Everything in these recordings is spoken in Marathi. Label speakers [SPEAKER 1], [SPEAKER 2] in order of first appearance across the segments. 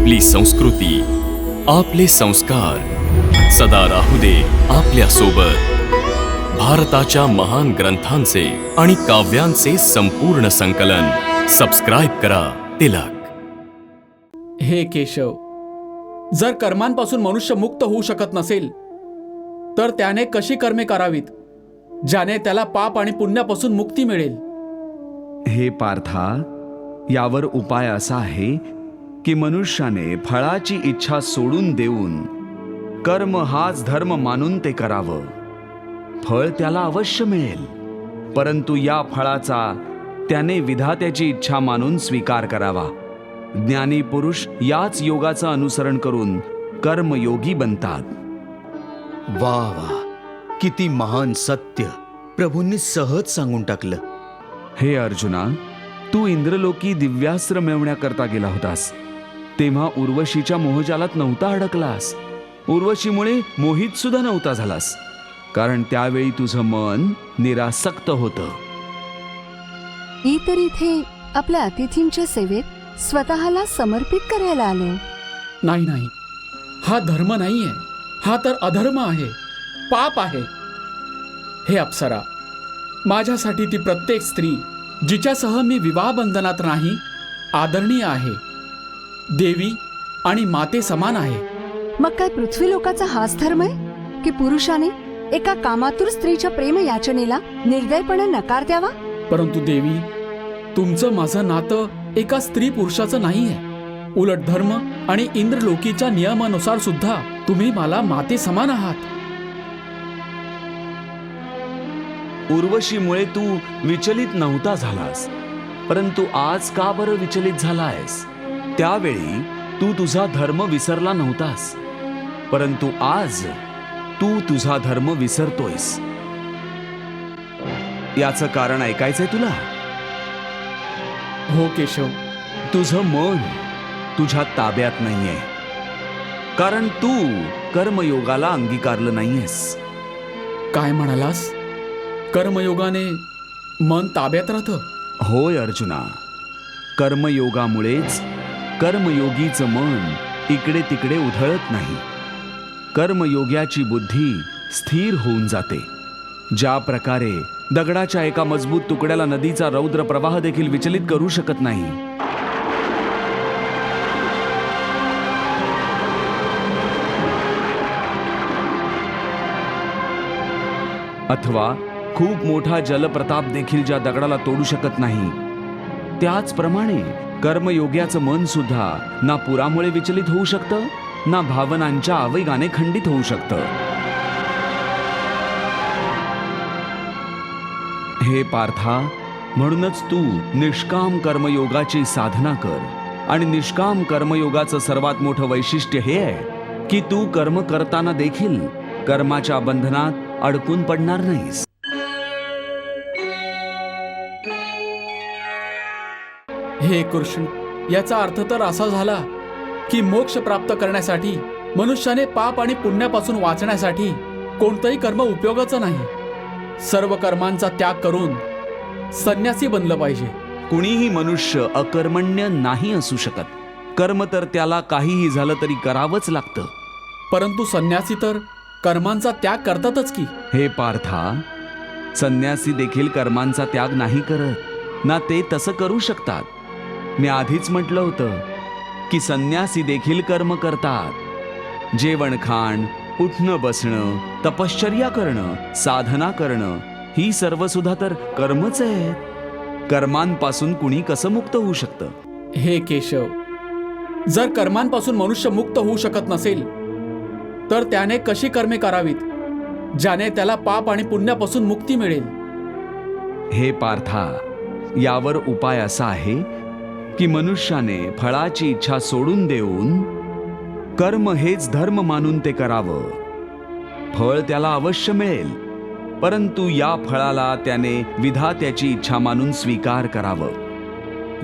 [SPEAKER 1] आपली संस्कृती, आपले संस्कार सदा राहू दे आपल्या सोबत. भारताच्या महान ग्रंथांचे आणि काव्यांचे संपूर्ण संकलन. सबस्क्राईब करा तिलक.
[SPEAKER 2] हे केशव, जर कर्मांपासून मनुष्य मुक्त होऊ शकत नसेल तर त्याने कशी कर्मे करावीत ज्याने त्याला पाप आणि पुण्यापासून मुक्ती मिळेल?
[SPEAKER 3] हे पार्था, यावर उपाय असा आहे की मनुष्याने फळाची इच्छा सोडून देऊन कर्म हाच धर्म मानून ते करावं. फळ त्याला अवश्य मिळेल, परंतु या फळाचा त्याने विधात्याची इच्छा मानून स्वीकार करावा. ज्ञानी पुरुष याच योगाचं अनुसरण करून कर्मयोगी बनतात.
[SPEAKER 4] वा वा, किती महान सत्य प्रभूंनी सहज सांगून टाकलं.
[SPEAKER 3] हे अर्जुना, तू इंद्रलोकी दिव्यास्त्र मिळवण्याकरता गेला होतास, तेव्हा उर्वशीच्या मोहजालात नव्हता अडकलास. उर्वशीमुळे मोहित सुद्धा नव्हता झालास, कारण त्यावेळी तुझं मन निरासक्त होतं.
[SPEAKER 5] मी तर इथे आपल्या अतिथींच्या सेवेत स्वतःला समर्पित करायला आलो.
[SPEAKER 2] नाही नाही, हा धर्म नाहीये, हा तर अधर्म आहे, पाप आहे. हे अप्सरा, माझ्यासाठी ती प्रत्येक स्त्री जिच्यासह मी विवाह बंधनात नाही आदरणीय आहे, देवी आणि माते समान आहे.
[SPEAKER 5] मग काय पृथ्वी लोकाचा हाच धर्म आहे की पुरुषाने एका कामातुर स्त्रीच्या प्रेम याचनेला निर्दयपणे नकार द्यावा?
[SPEAKER 2] परंतु देवी, तुमचं माझं नातं एका स्त्री पुरुषाचं नाहीये. उलट धर्म आणि इंद्रलोकीच्या नियमानुसार सुद्धा तुम्ही मला माते समान आहात.
[SPEAKER 3] उर्वशीमुळे तू विचलित नव्हता झालास, परंतु आज का बरं विचलित झालायस? त्यावेळी तू तुझा धर्म विसरला नव्हतास, परंतु आज तू तुझा धर्म विसरतोयस. याचं कारण ऐकायचंय तुला?
[SPEAKER 2] हो केशव.
[SPEAKER 3] तुझं मन तुझ्या ताब्यात नाहीये, कारण तू कर्मयोगाला अंगीकारलं नाहीयेस.
[SPEAKER 2] काय म्हणालास? कर्मयोगाने मन ताब्यात राहतं?
[SPEAKER 3] होय अर्जुना, कर्मयोगामुळेच कर्मयोगीचं मन इकडे तिकडे उधळत नाही. कर्मयोग्याची बुद्धी स्थिर होऊन जाते. ज्या प्रकारे दगडाच्या एका मजबूत तुकड्याला नदीचा रौद्र प्रवाह देखील विचलित करू शकत नाही, अथवा खूप मोठा जलप्रताप देखील ज्या दगडाला तोडू शकत नाही, त्याचप्रमाणे कर्मयोग्याचं मन सुद्धा ना पुरामुळे विचलित होऊ शकतं, ना भावनांच्या आवेगाने खंडित होऊ शकतं. हे पार्था, म्हणूनच तू निष्काम कर्मयोगाची साधना कर. आणि निष्काम कर्मयोगाचं सर्वात मोठं वैशिष्ट्य हे आहे की तू कर्म करताना देखील कर्माच्या बंधनात अडकून पडणार नाहीस.
[SPEAKER 2] हे कृष्ण, याचा अर्थ तर असा झाला की मोक्ष प्राप्त करण्यासाठी मनुष्याने पाप आणि पुण्यापासून वाचण्यासाठी कोणतंही कर्म उपयोगाचं नाही. सर्व कर्मांचा त्याग करून संन्यासी बनलं पाहिजे.
[SPEAKER 3] कुणीही मनुष्य अकर्मण्य नाही असू शकत. कर्म तर त्याला काहीही झालं तरी करावंच लागतं.
[SPEAKER 2] परंतु संन्यासी तर कर्मांचा त्याग करतातच की.
[SPEAKER 3] हे पार्था, संन्यासी देखील कर्मांचा त्याग नाही करत, ना ते तसं करू शकतात. मी आधीच म्हटलं होतं की संन्यासी देखील कर्म करतात. जेवण खाण, उठणं बसणं, तपश्चर्या करणं, साधना करणं, ही सर्व सुद्धा तर कर्मच आहे. कर्मांपासून कुणी कसं मुक्त होऊ शकतं?
[SPEAKER 2] हे केशव, जर कर्मांपासून मनुष्य मुक्त होऊ शकत नसेल तर त्याने कशी कर्मे करावीत ज्याने त्याला पाप आणि पुण्यापासून मुक्ती मिळेल?
[SPEAKER 3] हे पार्था, यावर उपाय असा आहे की मनुष्याने फळाची इच्छा सोडून देऊन कर्म हेच धर्म मानून ते करावं. फळ त्याला अवश्य मिळेल, परंतु या फळाला त्याने विधात्याची इच्छा मानून स्वीकार करावं.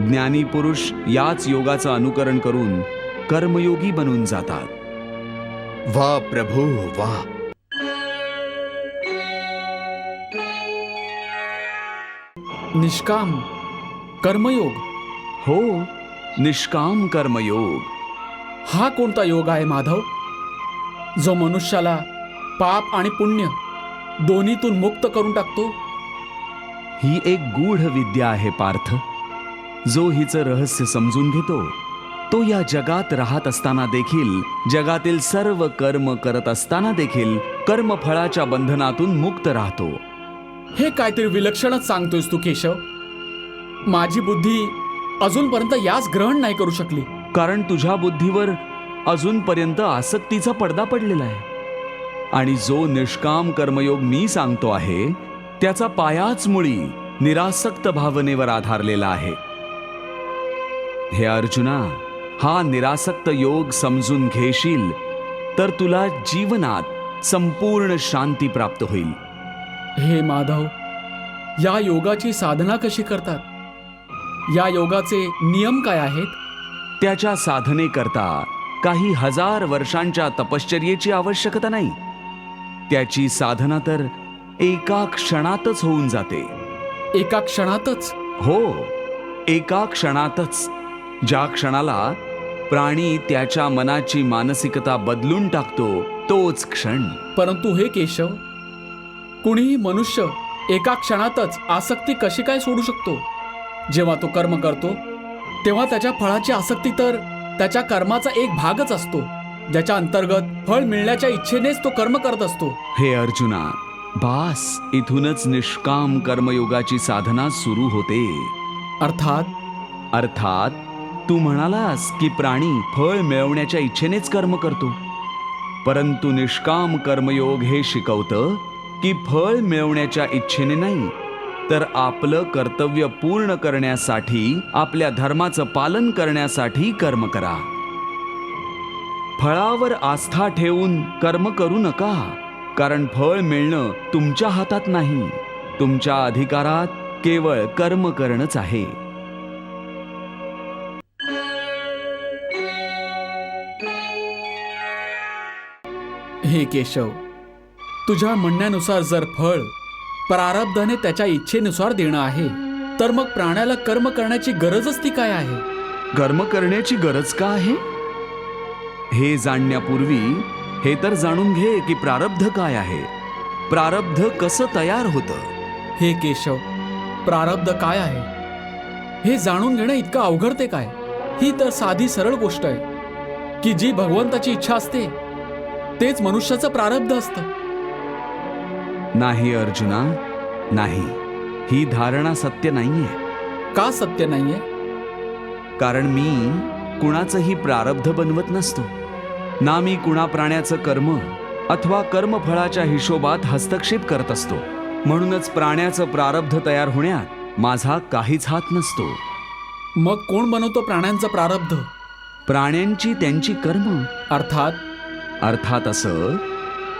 [SPEAKER 3] ज्ञानी पुरुष याच योगाचं अनुकरण करून कर्मयोगी बनून जातात.
[SPEAKER 4] वा प्रभू वा.
[SPEAKER 2] निष्काम कर्मयोग.
[SPEAKER 3] हो, निष्काम कर्मयोग.
[SPEAKER 2] हा कोणता योग आहे माधव, जो मनुष्याला पाप आणि पुण्य दोन्हीतून मुक्त करून टाकतो?
[SPEAKER 3] ही एक गूढ विद्या आहे पार्थ. जो हिचं रहस्य समजून घेतो तो या जगात राहत असताना देखील, जगातील सर्व कर्म करत असताना देखील कर्मफळाच्या बंधनातून मुक्त राहतो.
[SPEAKER 2] हे काहीतरी विलक्षणच सांगतोयस तू केशव. माझी बुद्धी अजूनपर्यंत यास ग्रहण नाही करू शकली.
[SPEAKER 3] कारण तुझ्या बुद्धीवर अजूनपर्यंत आसक्तीचा पडदा पडलेला आहे. आणि जो निष्काम कर्मयोग मी सांगतो आहे त्याचा पायाच मुळी निरासक्त भावनेवर आधारलेला आहे. हे अर्जुना, हा निरासक्त योग समजून घेशील तर तुला जीवनात संपूर्ण शांती प्राप्त होईल.
[SPEAKER 2] हे माधव, या योगाची साधना कशी करतात? या योगाचे नियम काय आहेत?
[SPEAKER 3] त्याच्या साधनेकरता काही हजार वर्षांच्या तपश्चर्येची आवश्यकता नाही. त्याची साधना तर एका क्षणातच होऊन जाते.
[SPEAKER 2] एका क्षणातच?
[SPEAKER 3] हो, एका क्षणातच. ज्या क्षणाला प्राणी त्याच्या मनाची मानसिकता बदलून टाकतो तोच क्षण.
[SPEAKER 2] परंतु हे केशव, कुणीही मनुष्य एका क्षणातच आसक्ती कशी काय सोडू शकतो? जेव्हा तो कर्म करतो तेव्हा त्याच्या फळाची आसक्ती तर त्याच्या कर्माचा एक भागच असतो, ज्याच्या अंतर्गत फळ मिळण्याच्या इच्छेनेच तो कर्म करत असतो.
[SPEAKER 3] हे अर्जुना, बास इथूनच निष्काम कर्मयोगाची साधना सुरू होते. अर्थात तू म्हणालास की प्राणी फळ मिळवण्याच्या इच्छेनेच कर्म करतो, परंतु निष्काम कर्मयोग हे शिकवतं की फळ मिळवण्याच्या इच्छेने नाही, तर आपलं कर्तव्य पूर्ण करण्यासाठी, आपल्या धर्माचं पालन करण्यासाठी कर्म करा. फळावर आस्था ठेवून कर्म करू नका, कारण फळ मिळणं तुमच्या हातात नाही. तुमच्या अधिकारात केवळ कर्म करणंच आहे.
[SPEAKER 2] हे केशव, तुझ्या म्हणण्यानुसार जर फळ प्रारब्धाने त्याच्या इच्छेनुसार देणं आहे, तर मग प्राण्याला कर्म करण्याची गरजच ती काय आहे?
[SPEAKER 3] कर्म करण्याची गरज का आहे हे जाणण्यापूर्वी हे तर जाणून घे की प्रारब्ध काय आहे, प्रारब्ध कसं तयार होतं.
[SPEAKER 2] हे केशव, प्रारब्ध काय आहे हे जाणून घेणं इतकं अवघड ते काय? ही तर साधी सरळ गोष्ट आहे की जी भगवंताची इच्छा असते तेच मनुष्याचं प्रारब्ध असतं.
[SPEAKER 3] नाही अर्जुना, नाही. ही धारणा सत्य नाहीये.
[SPEAKER 2] का सत्य नाहीये?
[SPEAKER 3] कारण मी कुणाचंही प्रारब्ध बनवत नसतो. ना मी कुणा प्राण्याचं कर्म अथवा कर्मफळाच्या हिशोबात हस्तक्षेप करत असतो. म्हणूनच प्राण्याचं प्रारब्ध तयार होण्यात माझा काहीच हात नसतो.
[SPEAKER 2] मग कोण बनवतो प्राण्यांचं प्रारब्ध?
[SPEAKER 3] प्राण्यांची त्यांची कर्म. अर्थात असं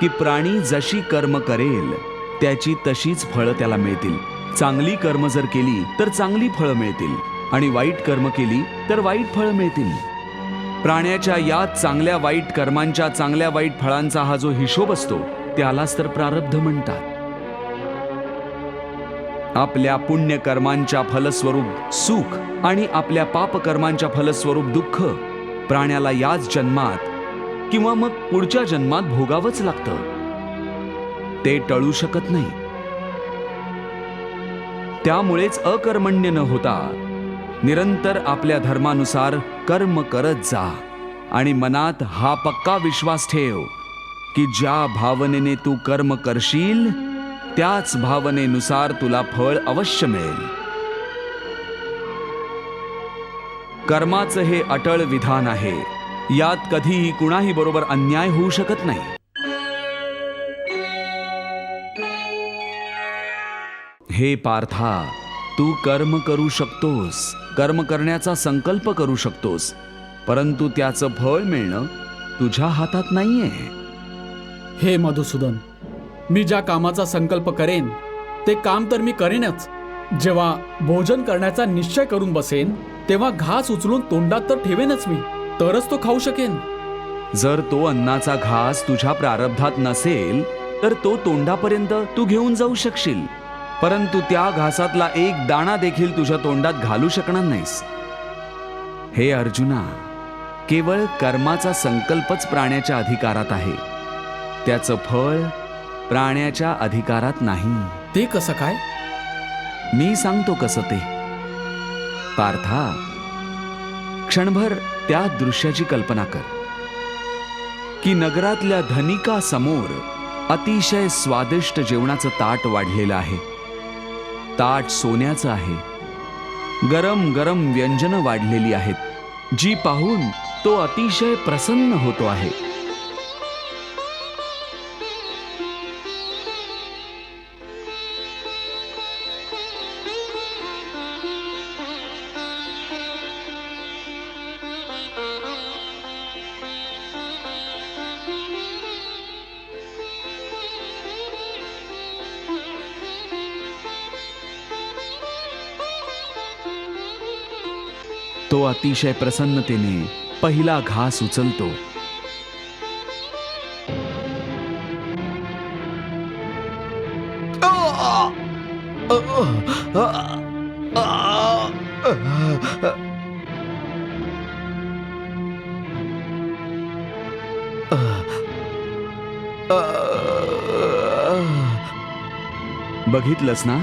[SPEAKER 3] की प्राणी जशी कर्म करेल त्याची तशीच फळं त्याला मिळतील. चांगली कर्म जर केली तर चांगली फळं मिळतील आणि वाईट कर्म केली तर वाईट फळं मिळतील. प्राण्याच्या या चांगल्या वाईट कर्मांच्या चांगल्या वाईट फळांचा हा जो हिशोब असतो त्यालाच तर प्रारब्ध म्हणतात. आपल्या पुण्यकर्मांच्या फलस्वरूप सुख आणि आपल्या पापकर्मांच्या फलस्वरूप दुःख प्राण्याला याच जन्मात किंवा मग पुढच्या जन्मात भोगावंच लागतं. ते टळू शकत नाही. त्यामुळेच अकर्मण्य न होता निरंतर आपल्या धर्मानुसार कर्म करत जा आणि मनात हा पक्का विश्वास ठेव की ज्या भावनेने तू कर्म करशील त्याच भावनेनुसार तुला फळ अवश्य मिळेल. कर्माचं हे अटळ विधान आहे. यात कधीही कुणाही बरोबर अन्याय होऊ शकत नाही. हे पार्था, तू कर्म करू शकतोस, कर्म करण्याचा संकल्प करू शकतोस, परंतु त्याचं फळ मिळणं तुझ्या हातात नाहीये.
[SPEAKER 2] हे मधुसूदन, मी ज्या कामाचा संकल्प करेन ते काम तर मी करेनच. जेव्हा भोजन करण्याचा निश्चय करून बसेन तेव्हा घास उचलून तोंडात तर ठेवेनच मी, तरच तो खाऊ शकेन.
[SPEAKER 3] जर तो अन्नाचा घास तुझ्या प्रारब्धात नसेल तर तो तोंडापर्यंत तू घेऊन जाऊ शकशील, परंतु त्या घासातला एक दाणा देखील तुझ्या तोंडात घालू शकणार नाहीस. हे अर्जुना, केवळ कर्माचा संकल्पच प्राण्याच्या अधिकारात आहे. त्याचं फळ प्राण्याच्या अधिकारात नाही.
[SPEAKER 2] ते कसं काय?
[SPEAKER 3] मी सांगतो कसं ते. पार्था, क्षणभर त्या दृश्याची कल्पना कर की नगरातल्या धनिकासमोर अतिशय स्वादिष्ट जेवणाचं ताट वाढलेलं आहे. ताट सोन्याचं आहे. गरम गरम व्यंजनं वाढलेली आहेत, जी पाहून तो अतिशय प्रसन्न होतो आहे. तो अतिशय प्रसन्नतेने पहिला घास उचलतो. बघितलंस ना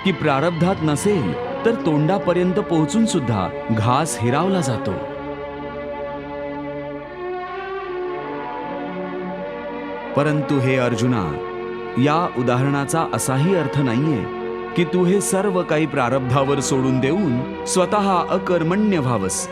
[SPEAKER 3] की प्रारब्धात नसेल तर तोंडापर्यंत पोहोचून सुद्धा घास हिरावला जातो. परंतु हे अर्जुना, या उदाहरणाचा असाही अर्थ नाहीये की तू हे सर्व काही प्रारब्धावर सोडून देऊन स्वतः अकर्मण्य व्हावस.